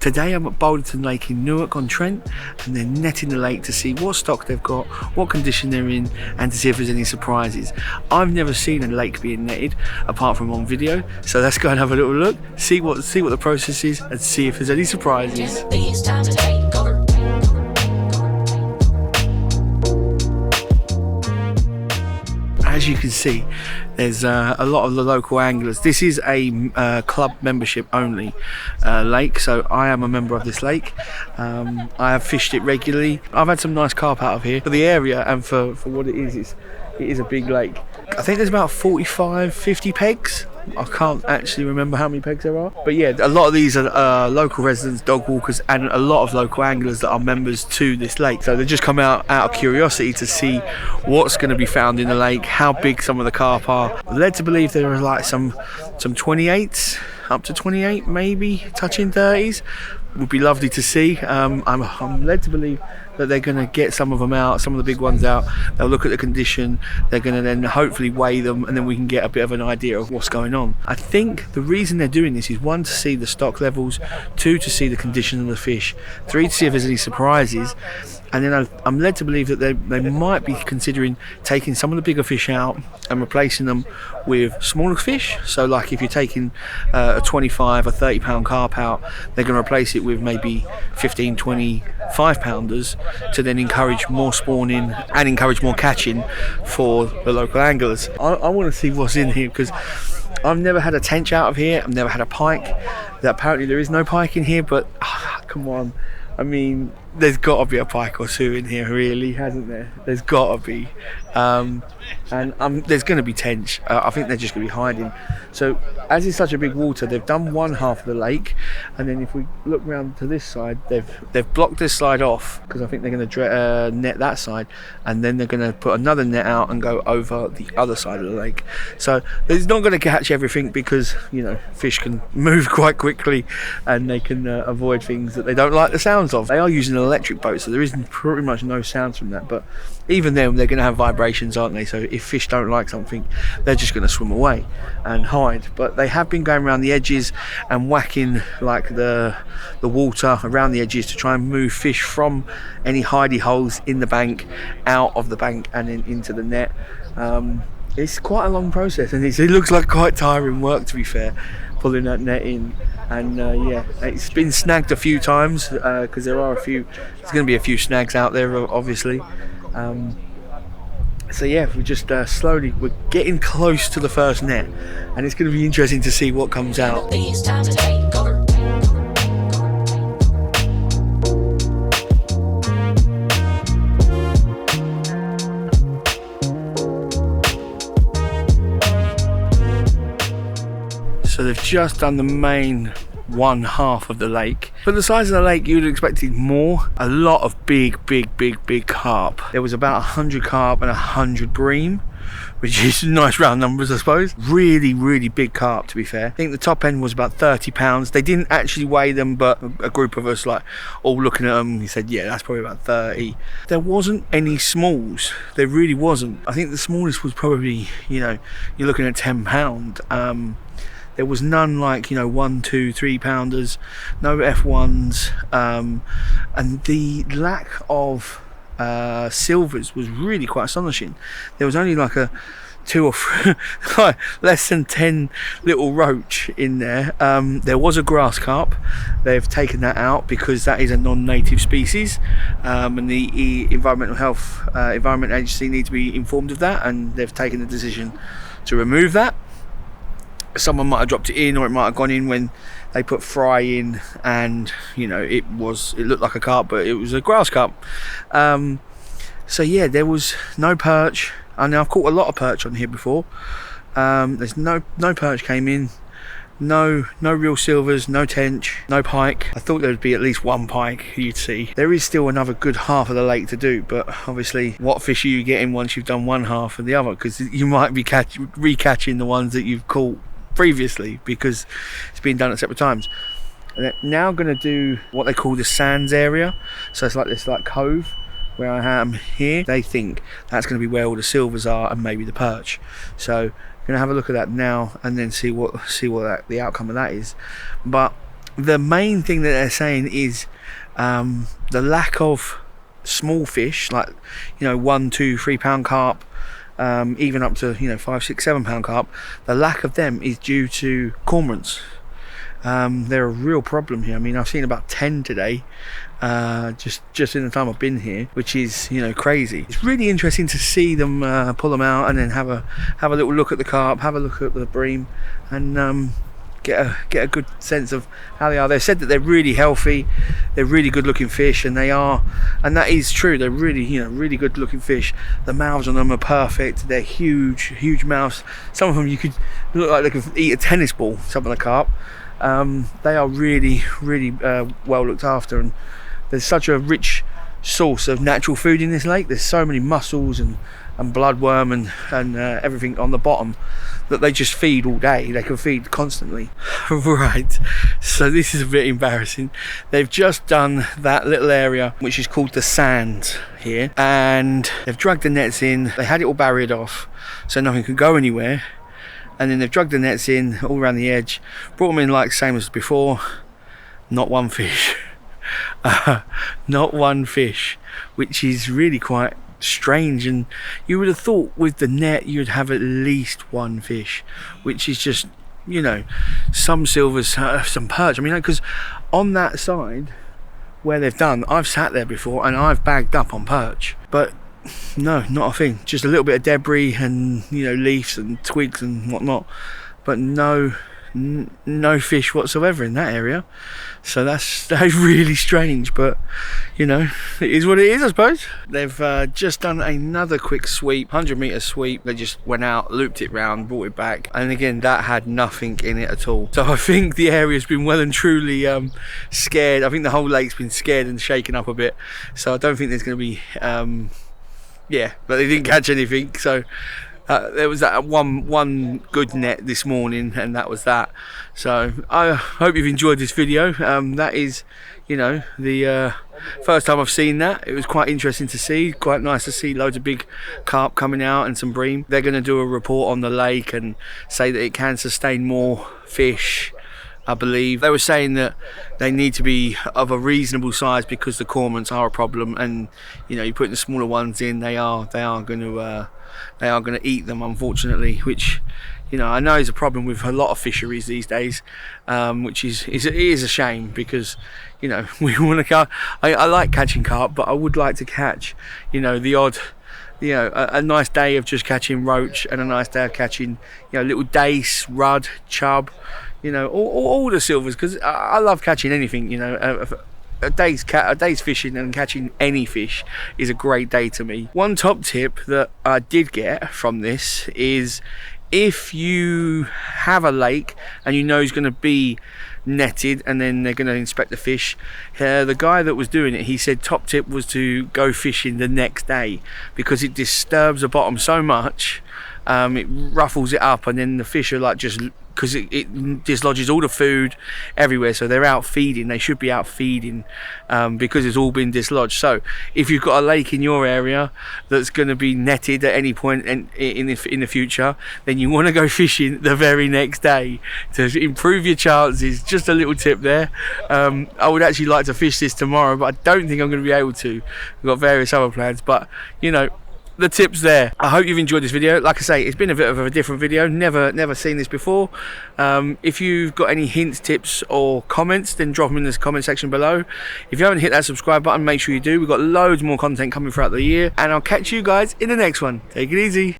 Today I'm at Balderton Lake in Newark-on-Trent, and they're netting the lake to see what stock they've got, what condition they're in, and to see if there's any surprises. I've never seen a lake being netted apart from on video, so let's go and have a little look, see what the process is, and see if there's any surprises. As you can see, there's a lot of the local anglers. This is a club membership only lake, so I am a member of this lake. I have fished it regularly. I've had some nice carp out of here for the area and for what it is a big lake. I think there's about 45-50 pegs. I can't actually remember how many pegs there are, but yeah, a lot of these are local residents, dog walkers, and a lot of local anglers that are members to this lake. So they just come out of curiosity to see what's going to be found in the lake, how big some of the carp are. I'm led to believe there are like some 28s, up to 28 maybe, touching 30s. Would be lovely to see. I'm led to believe that they're going to get some of them out, some of the big ones out. They'll look at the condition, they're going to then hopefully weigh them, and then we can get a bit of an idea of what's going on. I think the reason they're doing this is 1, to see the stock levels, 2, to see the condition of the fish, 3, to see if there's any surprises, and then I'm led to believe that they might be considering taking some of the bigger fish out and replacing them with smaller fish. So like if you're taking a 25 or 30 pound carp out, they're going to replace it with maybe 15, 25 pounders to then encourage more spawning and encourage more catching for the local anglers. I want to see what's in here, because I've never had a tench out of here. I've never had a pike. Apparently there is no pike in here, but come on. I mean, there's got to be a pike or two in here, really, hasn't there? There's got to be. And there's going to be tench. I think they're just going to be hiding. So, as it's such a big water, they've done one half of the lake, and then if we look round to this side, they've blocked this side off, because I think they're going to net that side, and then they're going to put another net out and go over the other side of the lake. So it's not going to catch everything, because fish can move quite quickly, and they can avoid things that they don't like the sounds of. They are using an electric boat, so there is pretty much no sounds from that, but even then they're going to have vibrations, aren't they? So if fish don't like something, they're just going to swim away and hide. But they have been going around the edges and whacking like the water around the edges to try and move fish from any hidey holes in the bank out of the bank and then into the net. It's quite a long process, and it looks like quite tiring work, to be fair, pulling that net in. And yeah, it's been snagged a few times, because there's going to be a few snags out there, obviously. So yeah, we're just we're getting close to the first net, and it's going to be interesting to see what comes out. So they've just done the main one half of the lake. For the size of the lake, you'd have expected more. A lot of big carp. There was about 100 carp and 100 bream, which is nice round numbers, I suppose. Really big carp, to be fair. I think the top end was about 30 pounds. They didn't actually weigh them, but a group of us, all looking at them, he said, yeah, that's probably about 30. There wasn't any smalls. There really wasn't. I think the smallest was probably, you're looking at 10 pound. There was none like 1, 2, 3 pounders, no F1s, and the lack of silvers was really quite astonishing. There was only like a 2 or 3, less than 10 little roach in there. There was a grass carp. They've taken that out because that is a non-native species, and the Environment Agency need to be informed of that, and they've taken the decision to remove that. Someone might have dropped it in, or it might have gone in when they put fry in, and it looked like a carp, but it was a grass carp. So yeah, there was no perch. I know I've caught a lot of perch on here before. There's no perch came in, no real silvers, no tench, no pike. I thought there would be at least one pike you'd see. There is still another good half of the lake to do, but obviously what fish are you getting once you've done one half of the other, because you might be recatching the ones that you've caught previously, because it's been done at separate times. And they're now going to do what they call the sands area. So it's like this cove where I am here. They think that's going to be where all the silvers are, and maybe the perch. So I'm going to have a look at that now, and then see what the outcome of that is. But the main thing that they're saying is the lack of small fish, like, you know, 1, 2, 3 pound carp, even up to, you know, 5, 6, 7 pound carp. The lack of them is due to cormorants. They're a real problem here. I mean, I've seen about 10 today, just in the time I've been here, which is, you know, crazy. It's really interesting to see them pull them out and then have a little look at the carp, have a look at the bream, and get a good sense of how they are. They've said that they're really healthy, they're really good looking fish, and they are, and that is true. They're really, you know, really good looking fish. The mouths on them are perfect. They're huge mouths. Some of them you could look like they could eat a tennis ball, some of the carp. They are really well looked after, and there's such a rich source of natural food in this lake. There's so many mussels and bloodworm and everything on the bottom that they just feed all day. They can feed constantly. Right, so this is a bit embarrassing. They've just done that little area which is called the sand here, and they've dragged the nets in. They had it all barriered off so nothing could go anywhere, and then they've dragged the nets in all around the edge, brought them in like same as before. Not one fish. Not one fish, which is really quite strange. And you would have thought with the net you'd have at least one fish, which is just, you know, some silvers, some perch. I mean, because on that side where they've done, I've sat there before and I've bagged up on perch, but no, not a thing. Just a little bit of debris and, you know, leaves and twigs and whatnot, but no fish whatsoever in that area. So that's really strange, but, you know, it is what it is, I suppose. They've just done another quick sweep, 100-meter sweep. They just went out, looped it round, brought it back, and again that had nothing in it at all. So I think the area's been well and truly scared. I think the whole lake's been scared and shaken up a bit, so I don't think there's going to be yeah, but they didn't catch anything. So there was that one good net this morning, and that was that. So I hope you've enjoyed this video. That is, you know, the first time I've seen that. It was quite interesting to see, quite nice to see loads of big carp coming out and some bream. They're going to do a report on the lake and say that it can sustain more fish, I believe. They were saying that they need to be of a reasonable size because the cormorants are a problem, and, you know, you put the smaller ones in, they are going to eat them, unfortunately, which, you know, I know is a problem with a lot of fisheries these days, which is a shame, because, you know, we want to catch. I like catching carp, but I would like to catch, you know, the odd, you know, a nice day of just catching roach, and a nice day of catching, you know, little dace, rudd, chub, you know, all the silvers, because I love catching anything, you know. A day's fishing and catching any fish is a great day to me. One top tip that I did get from this is, if you have a lake and you know it's going to be netted and then they're going to inspect the fish, the guy that was doing it, he said top tip was to go fishing the next day, because it disturbs the bottom so much, it ruffles it up, and then the fish are like, just because it dislodges all the food everywhere, so they're out feeding. They should be out feeding because it's all been dislodged. So if you've got a lake in your area that's going to be netted at any point in the future, then you want to go fishing the very next day to improve your chances. Just a little tip there. I would actually like to fish this tomorrow, but I don't think I'm going to be able to. We've got various other plans, but, you know, the tips there. I hope you've enjoyed this video. Like I say, it's been a bit of a different video. Never seen this before. If you've got any hints, tips or comments, then drop them in the comment section below. If you haven't hit that subscribe button, make sure you do. We've got loads more content coming throughout the year, and I'll catch you guys in the next one. Take it easy.